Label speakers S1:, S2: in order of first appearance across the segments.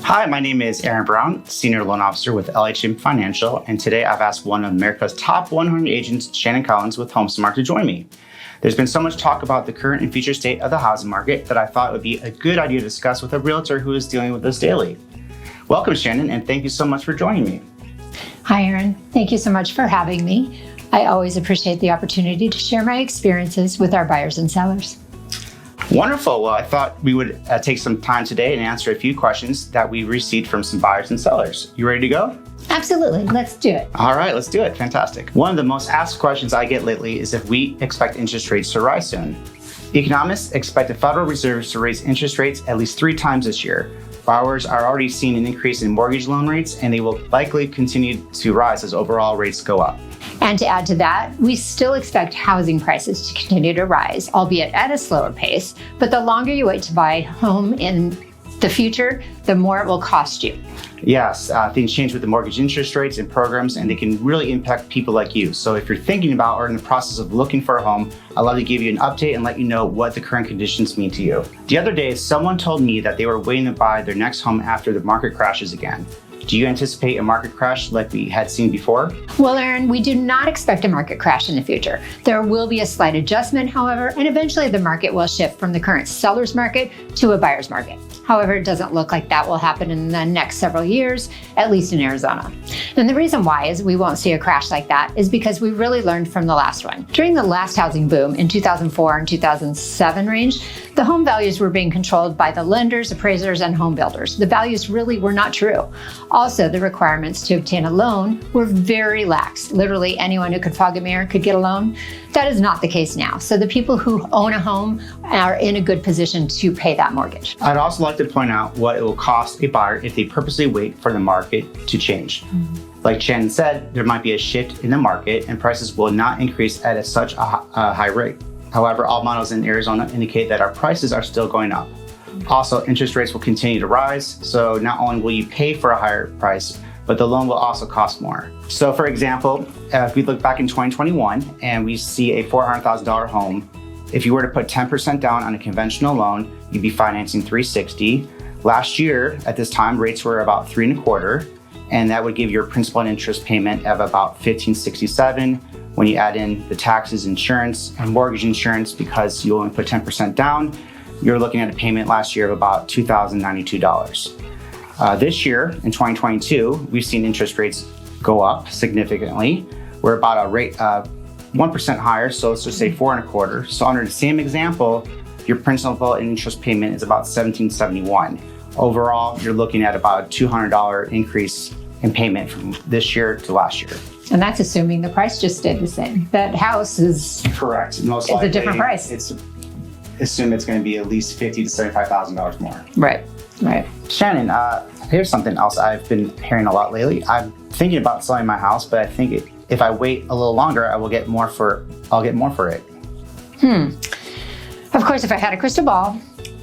S1: Hi, my name is Aaron Brown, Senior Loan Officer with LHM Financial, and today I've asked one of America's top 100 agents, Shannon Collins with HomeSmart, to join me. There's been so much talk about the current and future state of the housing market that I thought it would be a good idea to discuss with a realtor who is dealing with this daily. Welcome, Shannon, and thank you so much for joining me.
S2: Hi, Aaron. Thank you so much for having me. I always appreciate the opportunity to share my experiences with our buyers and sellers.
S1: Wonderful. Well, I thought we would take some time today and answer a few questions that we received from some buyers and sellers. You ready to go?
S2: Absolutely. Let's do it.
S1: All right, let's do it. Fantastic. One of the most asked questions I get lately is if we expect interest rates to rise soon. Economists expect the Federal Reserve to raise interest rates at least 3 times this year. Borrowers are already seeing an increase in mortgage loan rates, and they will likely continue to rise as overall rates go up.
S2: And to add to that, we still expect housing prices to continue to rise, albeit at a slower pace. But the longer you wait to buy a home in the future, the more it will cost you.
S1: Yes, things change with the mortgage interest rates and programs, and they can really impact people like you. So if you're thinking about or in the process of looking for a home, I'd love to give you an update and let you know what the current conditions mean to you. The other day, someone told me that they were waiting to buy their next home after the market crashes again. Do you anticipate a market crash like we had seen before?
S2: Well, Aaron, we do not expect a market crash in the future. There will be a slight adjustment, however, and eventually the market will shift from the current seller's market to a buyer's market. However, it doesn't look like that will happen in the next several years, at least in Arizona. And the reason why is we won't see a crash like that is because we really learned from the last one. During the last housing boom in 2004 and 2007 range, the home values were being controlled by the lenders, appraisers, and home builders. The values really were not true. Also, the requirements to obtain a loan were very lax. Literally anyone who could fog a mirror could get a loan. That is not the case now. So the people who own a home are in a good position to pay that mortgage.
S1: I'd also like to point out what it will cost a buyer if they purposely wait for the market to change. Like Shannon said, there might be a shift in the market and prices will not increase at such a high rate. However, all models in Arizona indicate that our prices are still going up. Also, interest rates will continue to rise, so not only will you pay for a higher price, but the loan will also cost more. So for example, if we look back in 2021 and we see a $400,000 home, if you were to put 10% down on a conventional loan, you'd be financing $360,000. Last year, at this time, rates were about 3.25%, and that would give your principal and interest payment of about $1,567. When you add in the taxes, insurance, and mortgage insurance, because you only put 10% down, you're looking at a payment last year of about $2,092. This year, in 2022, we've seen interest rates go up significantly. We're about a rate 1% higher, so let's just say 4.25%. So under the same example, your principal and interest payment is about $1,771. Overall, you're looking at about a $200 increase in payment from this year to last year.
S2: And that's assuming the price just stayed the same. That house is
S1: correct. Most
S2: likely, a different price.
S1: Assume it's going to be at least $50,000 to $75,000 more.
S2: Right.
S1: Shannon, here's something else I've been hearing a lot lately. I'm thinking about selling my house, but I think if I wait a little longer, I'll get more for it.
S2: Of course, if I had a crystal ball,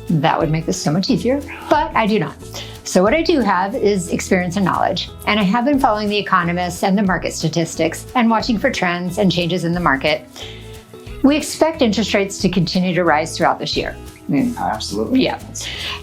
S2: that would make this so much easier, but I do not. So what I do have is experience and knowledge, and I have been following the economists and the market statistics and watching for trends and changes in the market. We expect interest rates to continue to rise throughout this year.
S1: Absolutely.
S2: Yeah.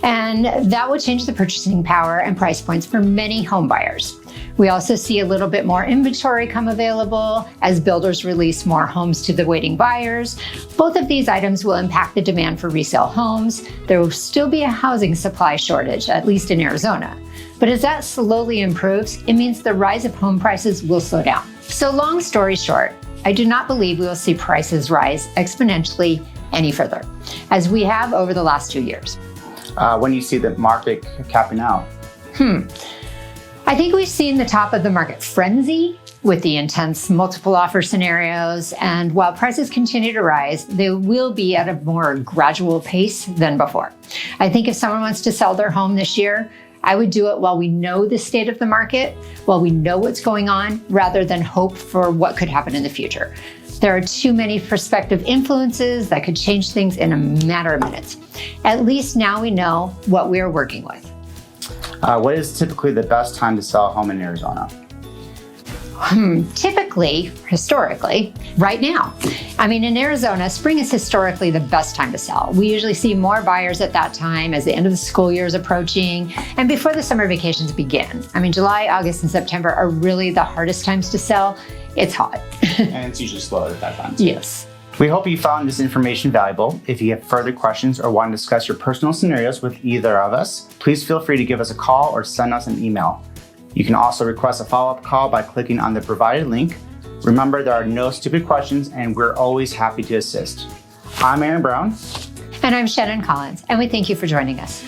S2: And that will change the purchasing power and price points for many home buyers. We also see a little bit more inventory come available as builders release more homes to the waiting buyers. Both of these items will impact the demand for resale homes. There will still be a housing supply shortage, at least in Arizona. But as that slowly improves, it means the rise of home prices will slow down. So long story short, I do not believe we will see prices rise exponentially any further, as we have over the last 2 years.
S1: When do you see the market capping out?
S2: I think we've seen the top of the market frenzy with the intense multiple offer scenarios, and while prices continue to rise, they will be at a more gradual pace than before. I think if someone wants to sell their home this year, I would do it while we know the state of the market, while we know what's going on, rather than hope for what could happen in the future. There are too many prospective influences that could change things in a matter of minutes. At least now we know what we're working with.
S1: What is typically the best time to sell a home in Arizona?
S2: Typically, historically, right now. I mean, in Arizona, spring is historically the best time to sell. We usually see more buyers at that time as the end of the school year is approaching and before the summer vacations begin. I mean, July, August, and September are really the hardest times to sell. It's hot.
S1: And it's usually slow at that time.
S2: Yes.
S1: We hope you found this information valuable. If you have further questions or want to discuss your personal scenarios with either of us, please feel free to give us a call or send us an email. You can also request a follow-up call by clicking on the provided link. Remember, there are no stupid questions, and we're always happy to assist. I'm Aaron Brown.
S2: And I'm Shannon Collins, and we thank you for joining us.